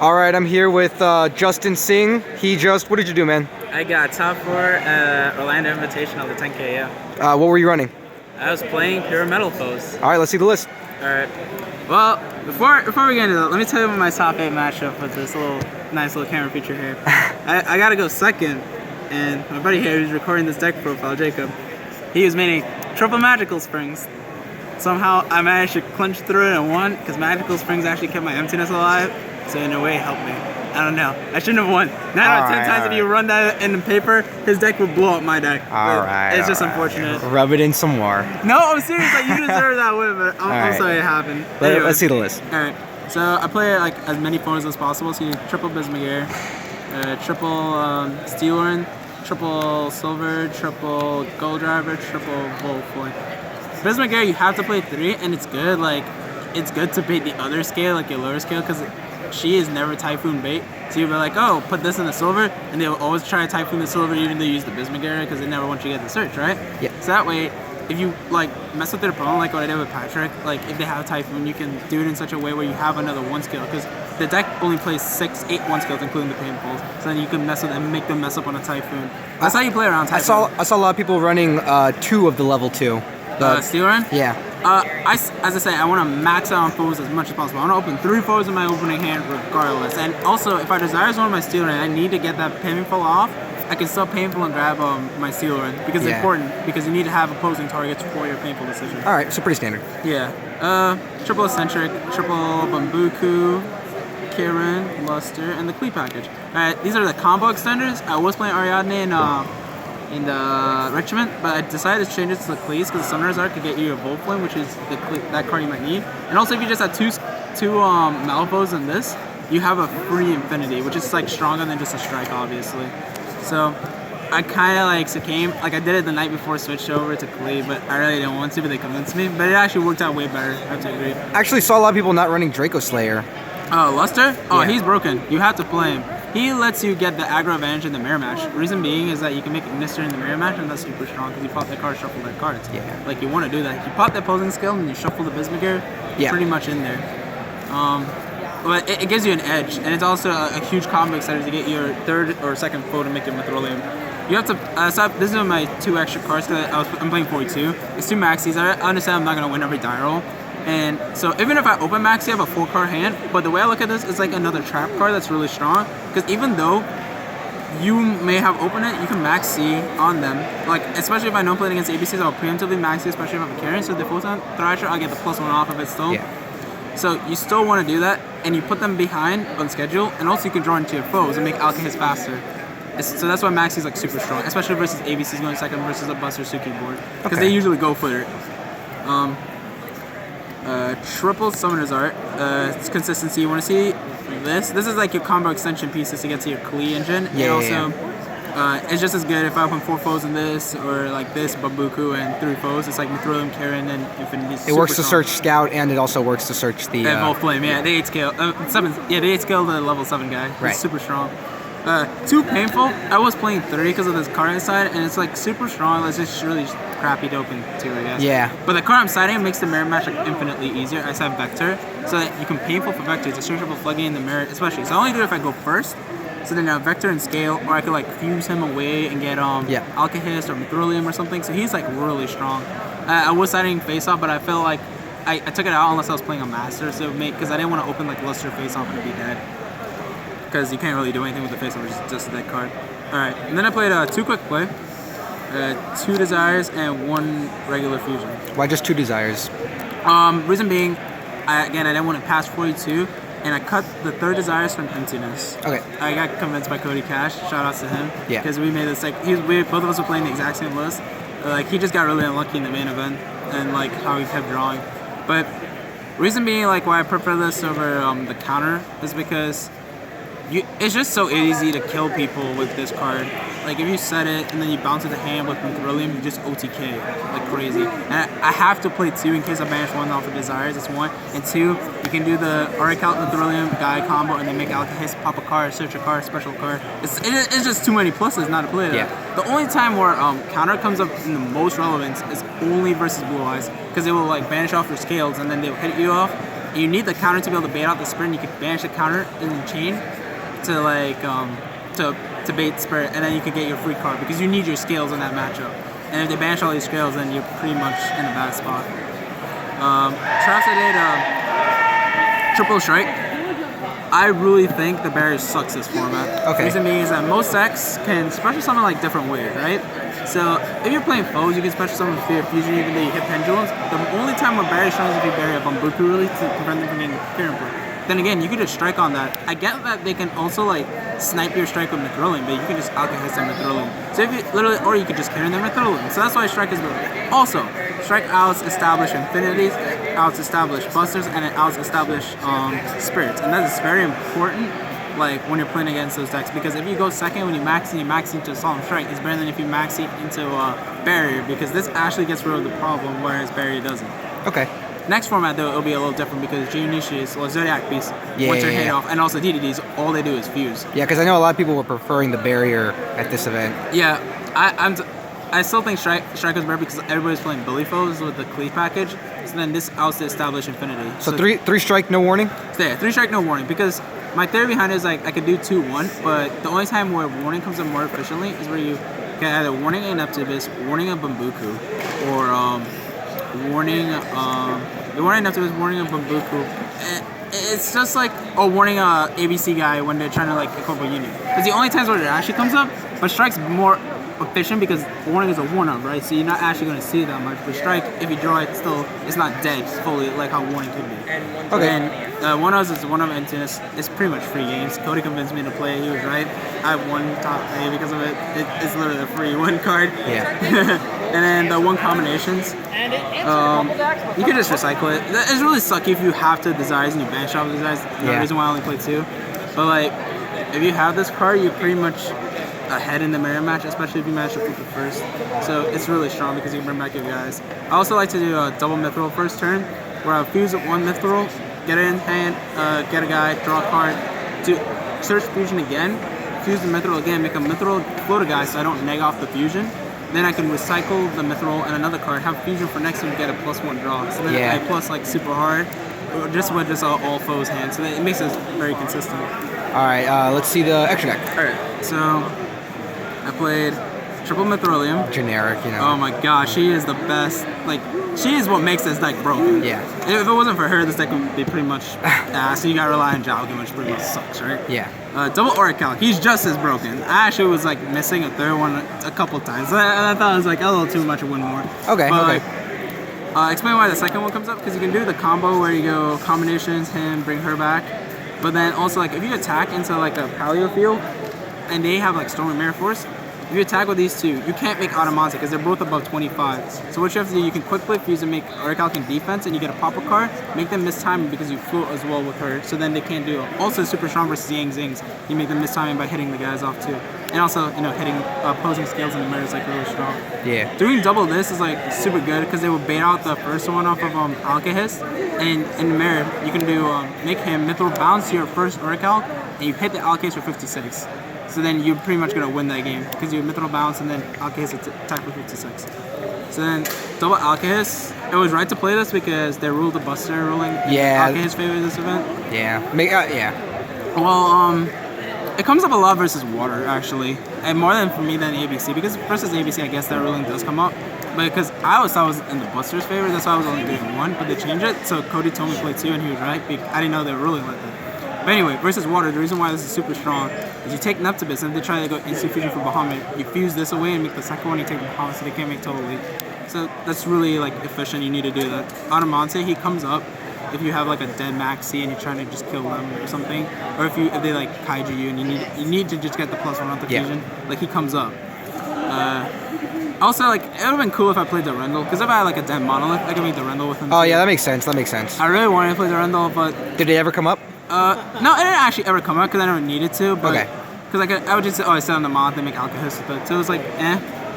All right, I'm here with Justin Singh. What did you do, man? I got top 4 Orlando Invitational, the 10K, yeah. What were you running? I was playing pure Metalfoes. All right, let's see the list. All right. Well, before we get into that, let me tell you about my top 8 matchup with this nice little camera feature here. I got to go second, and my buddy here who's recording this deck profile, Jacob, he was meaning triple magical springs. Somehow I managed to clinch through it and won because magical springs actually kept my emptiness alive. So in a way, it helped me. I don't know. I shouldn't have won. 9 out of 10 times if you run that in the paper, his deck would blow up my deck. It's just unfortunate. Rub it in some more. No, I'm serious. Like, you deserve that win, but I'm sorry it happened. Anyway. Let's see the list. All right. So I play like as many photos as possible. So you triple Bismugear, triple Steelorn, triple Silver, triple Gold Driver, triple Voltfoy. Bismugear, you have to play 3, and it's good. Like, it's good to bait the other scale, like your lower scale, because she is never Typhoon bait. So you'll be like, oh, put this in the silver, and they'll always try to Typhoon the silver even though they use the Bismugear because they never want you to get the search, right? Yeah. So that way, if you like mess with their opponent like what I did with Patrick, like if they have Typhoon, you can do it in such a way where you have another 1 scale, because the deck only plays 8 1 scales, including the Painfuls. So then you can mess with them and make them mess up on a Typhoon. That's how you play around Typhoon. I saw a lot of people running 2 of the level 2. Steelorn? Yeah. As I say, I want to max out on foes as much as possible. I want to open 3 foes in my opening hand regardless. And also, if I desire one of my Steelorn and I need to get that Painful off, I can still Painful and grab my Steelorn because it's important, because you need to have opposing targets for your Painful decision. Alright, so pretty standard. Yeah. Triple Eccentric, triple Bambuku, Kirin, Luster, and the Clee package. Alright, these are the combo extenders. I was playing Ariadne in the Regiment, but I decided to change it to the Cleese because the Summoner's Art could get you a Voltflame, which is that card you might need. And also, if you just have two Metalfoes in this, you have a free Infinity, which is like stronger than just a Strike, obviously. So I kind of like succumbed. Like I did it the night before I switched over to Clee, but I really didn't want to, but they convinced me. But it actually worked out way better. I have to agree. I actually saw a lot of people not running Draco Slayer. Oh, Luster? Oh, yeah. He's broken. You have to play him. He lets you get the aggro advantage in the mirror match. The reason being is that you can make a Mister in the mirror match, and that's super strong because you pop that card, shuffle that card. Yeah. Like, you want to do that. You pop the opposing skill and you shuffle the Bismugear, pretty much in there. But it gives you an edge, and it's also a huge combo extender to get your 3rd or 2nd foe to make your Metrolium. You have to, this is my 2 extra cards because I'm playing 42. It's 2 Maxis. I understand I'm not going to win every die roll. And so even if I open Maxi, I have a 4-card hand, but the way I look at this is like another trap card that's really strong, because even though you may have opened it, you can Maxi on them. Like, especially if I know playing against ABCs, I'll preemptively Maxi, especially if I have a Karen, so the Photon Thrasher, I'll get the +1 off of it still. Yeah. So you still want to do that, and you put them behind on schedule, and also you can draw into your foes and make Alkahest faster. So that's why Maxi is like super strong, especially versus ABCs going second versus a Buster Suki board, because they usually go for it. Triple Summoner's Art. It's consistency. You want to see this? This is like your combo extension pieces to get to your Klee engine. Yeah, and also, it's just as good if I open 4 foes in this, or like this, Bambuku, and 3 foes. It's like Metrolium, Karen, and Infinity. It works to search Scout, and it also works to search the... Voltflame, yeah. The 8 scale. 7. Yeah, the 8 scale, the level 7 guy. He's super strong. 2 Painful. I was playing 3 because of this card inside, and it's like super strong. It's just really crappy to open 2, I guess. Yeah. But the card I'm siding makes the mirror match like infinitely easier. I have Vector, so that you can Painful for Vector. It's a searchable floodgate in the mirror, especially. So I only do it if I go first. So then I have Vector and Scale, or I could like fuse him away and get Alkahest or Metrolium or something. So he's like really strong. I was siding face off, but I felt like I took it out unless I was playing a Master, so because I didn't want to open like Luster face off and be dead. Because you can't really do anything with the face off, it's just a dead card. Alright, and then I played 2 quick play, 2 Desires, and 1 regular fusion. Why just 2 Desires? Reason being, I didn't want to pass 42, and I cut the 3rd Desires from Emptiness. Okay. I got convinced by Cody Cash, shout outs to him. Yeah. Because we made this, like, both of us were playing the exact same list. Like, he just got really unlucky in the main event, and like, how he kept drawing. But, reason being, like, why I prefer this over the counter is because it's just so easy to kill people with this card. Like, if you set it and then you bounce it to hand with Metrolium, you just OTK like crazy. And I have to play 2 in case I banish 1 off of Desires. That's 1. And 2, you can do the Auricalc Metrolium guy combo and then make Alkahest, pop a card, search a card, special card. It's just too many pluses not to play that. Yeah. The only time where counter comes up in the most relevance is only versus Blue Eyes, because it will like banish off your scales and then they will hit you off. and you need the counter to be able to bait out the spirit, and you can banish the counter in the chain to like to bait spirit, and then you can get your free card because you need your scales in that matchup. And if they banish all these scales, then you're pretty much in a bad spot. Traps I did triple strike. I really think the barrier sucks this format. Okay. The reason being is that most decks can special summon like different ways, right? So if you're playing foes, you can special summon Fear Fusion even though you hit pendulums. The only time where barrier shines if you bury a Bambuku really to prevent them from getting fear input. Then again, you can just strike on that. I get that they can also like snipe your strike with Mythrilium, but you can just alchemist them Mythrilium. So if you literally, or you could just carry them Mythrilium. So that's why strike is good. Also, strike outs establish infinities, outs establish busters, and it outs establish spirits, and that is very important. Like when you're playing against those decks, because if you go second when you max into a solemn strike, it's better than if you max it into barrier, because this actually gets rid of the problem, whereas barrier doesn't. Okay. Next format though, it'll be a little different because Geonicius or Zodiac Beast, once you're hit off, and also DDDs, all they do is fuse. Yeah, because I know a lot of people were preferring the barrier at this event. Yeah, I still think strike is better because everybody's playing Metalfoes with the cleave package. So then this outs to establish infinity. So three strike, no warning. Yeah, 3 strike, no warning. Because my theory behind it is like I could do 2-1, but the only time where warning comes in more efficiently is where you can either warning a Neptubis, warning a Bambuku, or warning Neptubis, warning a Bambuku. It's just like warning a ABC guy when they're trying to like incorporate Union. It's the only times where it actually comes up, but strike's more efficient because warning is a one-up, right? So you're not actually going to see it that much. But strike, if you draw it, it's not dead fully like how warning could be. Okay. And one-ups is one-up, and it's pretty much free games. Cody convinced me to play. He was right. I won top A because of it. It's literally a free one card. Yeah. And then the one combinations, you can just recycle it. It's really sucky if you have to desires and you banish off desires. The reason why I only play 2. But like, if you have this card, you're pretty much ahead in the mirror match, especially if you manage to flip it first. So it's really strong because you can bring back your guys. I also like to do a double mithril first turn, where I'll fuse with 1 mithril, get it in hand, get a guy, draw a card, do search fusion again, fuse the mithril again, make a mithril float a guy so I don't neg off the fusion. Then I can recycle the mithril and another card, have fusion for next turn, get a +1 draw. So then I plus like super hard, just with just all foes hands. So it makes us very consistent. All right, let's see the extra deck. All right, so I played triple Mythrilium. Generic, you know. Oh my gosh, she is the best. Like, she is what makes this deck broken. Yeah. If it wasn't for her, this deck would be pretty much ass. So you gotta rely on Jalgin, which pretty much sucks, right? Yeah. Double Orichalc, he's just as broken. I actually was like missing a third one a couple times. I thought it was like a little too much of one more. Okay, but, okay. Explain why the second one comes up, because you can do the combo where you go combinations, him, bring her back. But then also, like, if you attack into like a Paleo field, and they have like Storm and Mirror Force, if you attack with these 2, you can't make Automata because they're both above 25. So what you have to do, you can quick play fuse and make Orichalc in defense, and you get a pop-up card, make them miss timing because you float as well with her, so then they can't do it. Also super strong versus Yang Zings. You make them miss timing by hitting the guys off too. And also, you know, hitting opposing scales in the mirror is like really strong. Yeah. Doing double this is like super good because they will bait out the first one off of Alkahest, and in the mirror you can do make him mithril bounce your first Orichalc, and you hit the Alkahest for 56. So then you're pretty much gonna win that game because you mithril bounce and then Alkahest attack for 56. So then double Alkahest, it was right to play this because they ruled the Buster ruling. Yeah. Alkahest favors this event. Yeah. Yeah. Well, it comes up a lot versus water actually, and more than for me than ABC, because versus ABC I guess that ruling does come up. But because I always thought it was in the Buster's favor, that's why I was only doing 1, but they changed it. So Cody told me to play 2 and he was right. I didn't know they were ruling like that. But anyway, versus water, the reason why this is super strong is you take Neptubis and if they try to go instant fusion for Bahamut, you fuse this away and make the second one, you take the Bahamut so they can't make total lead. So that's really like efficient, you need to do that. Automante, he comes up if you have like a dead maxi and you're trying to just kill them or something, or if they like kaiju you and you need to just get the +1 off the fusion, like he comes up. Also, like, it would have been cool if I played the Rendell, because if I had like a dead monolith, I could make the Rendell with him. Oh yeah, that makes sense. That makes sense. I really wanted to play the Rendell, but did it ever come up? No, it didn't actually ever come up because I never needed to. But okay. Because I would just I sit on the moth and make Alkahest with it, so it was like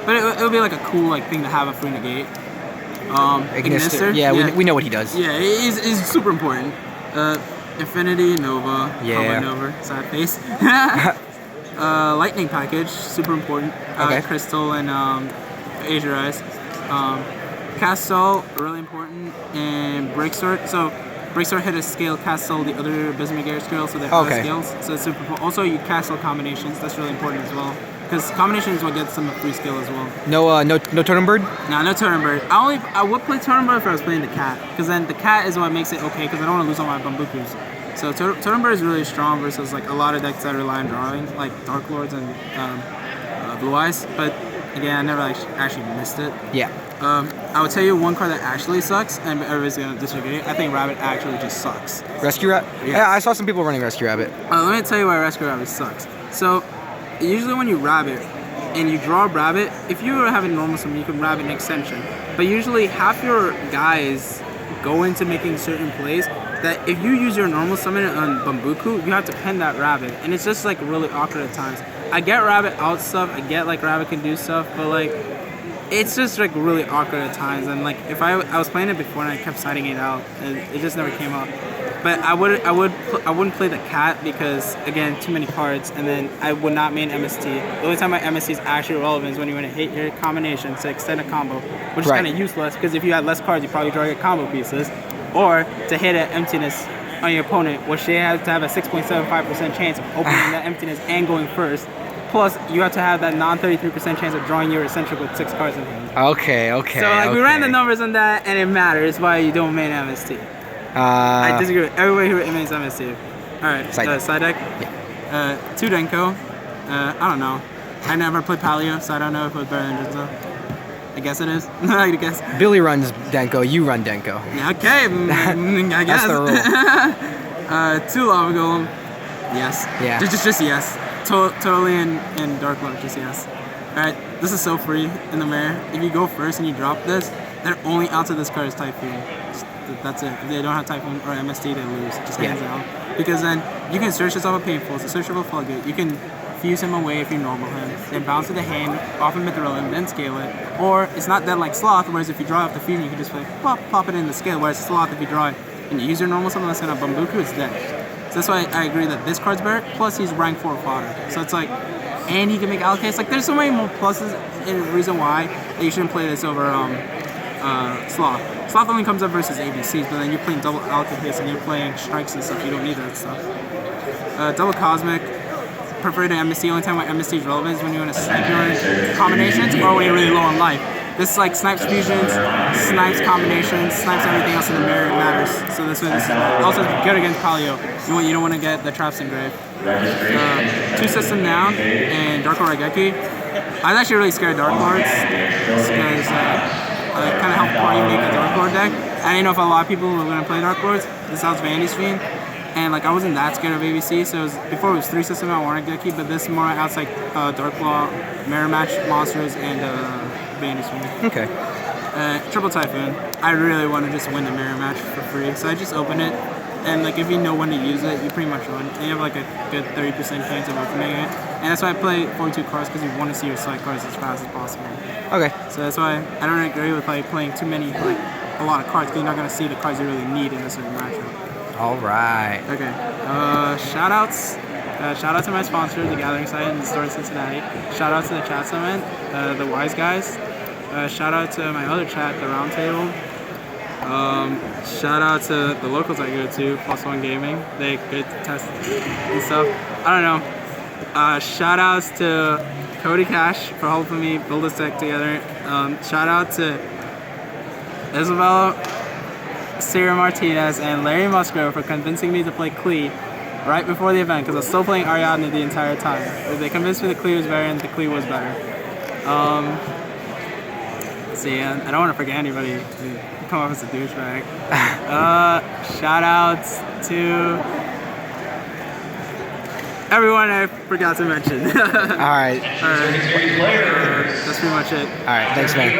but it would be like a cool like thing to have a free negate. Ignister. Yeah, we know what he does. Yeah, he's super important. Infinity Nova. Yeah. Nova. Sad face. Lightning package, super important. Okay. Crystal and Azure Eyes. Castle, really important. And Break Sword. So Breaksword hit a scale, castle the other Bismugear skills, so they have skills. So it's super cool. Also, you castle combinations. That's really important as well. Because combination is what gets some free skill as well. No Totem Bird? No Totem Bird. I would play Totem Bird if I was playing the cat. Because then the cat is what makes it okay, because I don't want to lose all my Bambukus. So Totem Bird is really strong versus like a lot of decks that rely on drawing, like Dark Lords and Blue Eyes. But again, I never actually missed it. Yeah. I would tell you one card that actually sucks, and everybody's gonna disagree. I think Rabbit actually just sucks. Rescue Rabbit? Yes. Yeah, I saw some people running Rescue Rabbit. Let me tell you why Rescue Rabbit sucks. So, usually when you Rabbit and you draw Rabbit, if you were having normal summon, you can Rabbit an extension. But usually half your guys go into making certain plays that if you use your normal summon on Bambuku, you have to pen that Rabbit, and it's just like really awkward at times. I get Rabbit out stuff, I get like Rabbit can do stuff, but like it's just like really awkward at times. And like if I was playing it before and I kept citing it out, and it just never came out. But I wouldn't play the cat because again too many cards, and then I would not main MST. The only time my MST is actually relevant is when you want to hit your combination to extend a combo, which is kind of useless because if you had less cards, you probably draw your combo pieces, or to hit an emptiness on your opponent, which they have to have a 6.75% chance of opening that emptiness and going first. Plus, you have to have that non-33% chance of drawing your eccentric with 6 cards in hand. Okay. So like we ran the numbers on that, and it matters why you don't main MST. I disagree with everybody who mains MST. Alright, side deck? Yeah. 2 Denko. I don't know. I never played Paleo, so I don't know if it was better than Jinzo. I guess it is. I guess. Billy runs Denko, you run Denko. Okay, I guess. That's the rule. 2 Lava Golem. Yes. Yeah. Just yes. Totally in Dark Lord, just yes. Alright, this is so free in the mirror. If you go first and you drop this, they're only out to this card is Typhoon. That's it. If they don't have Typhoon or MST, they lose. Just hands down. Because then you can search this off a Painful, it's a searchable Floodgate. You can fuse him away if you normal him, then bounce to the hand, off of Mithril, then scale it. Or it's not that like Sloth, whereas if you draw off the fusion, you can just like pop it in the scale. Whereas Sloth, if you draw it and you use your normal summon that's gonna Bambuku, it's dead. So that's why I agree that this card's better. Plus he's rank 4 fodder. So it's like, and he can make allocates. Like there's so many more pluses and reason why that you shouldn't play this over Sloth. Sloth only comes up versus ABCs, but then you're playing double allocates and you're playing strikes and stuff. You don't need that stuff. Double Cosmic. Prefer to MST. Only time when MST is relevant is when you want to snipe your combinations or when you're really low on life. This like snipes fusions, snipes combinations, snipes everything else in the mirror. It matters. So this way, this is also good against Paleo. You don't want to get the traps engraved. 2 system down and Dark Lord Raigeki. I was actually really scared of Dark Lords because it kind of helped party make a Dark Lord deck. I didn't know if a lot of people were going to play Dark Lords. This sounds Vandy's Fiend. And like I wasn't that scared of ABC, so before it was 3 system I wanted Geki, but this more outside Dark Claw, Mirror Match monsters, and Vandy's Fiend. Okay. Triple Typhoon. I really want to just win the Mirror Match for free, so I just open it, and like if you know when to use it, you pretty much win. And you have like a good 30% chance of opening it. And that's why I play 42 cards, because you want to see your side cards as fast as possible. Okay. So that's why I don't agree with like playing too many, like a lot of cards, because you're not going to see the cards you really need in a certain matchup. Alright. Okay. Shoutouts. Shout out to my sponsor, the Gathering Site in the store in Cincinnati. Shout out to the chat summit, the Wise Guys. Shout out to my other chat, the Roundtable. Shout out to the locals I go to, Plus One Gaming. They good test and stuff. I don't know. Shout outs to Cody Cash for helping me build this deck together. Shout out to Isabella, Sarah Martinez, and Larry Musgrove for convincing me to play Klee right before the event, because I was still playing Ariadne the entire time. They convinced me the Klee was better, and the Klee was better. See, I don't want to forget anybody to come up as a douchebag. Shout outs to everyone I forgot to mention. Alright. That's pretty much it. Alright, thanks man.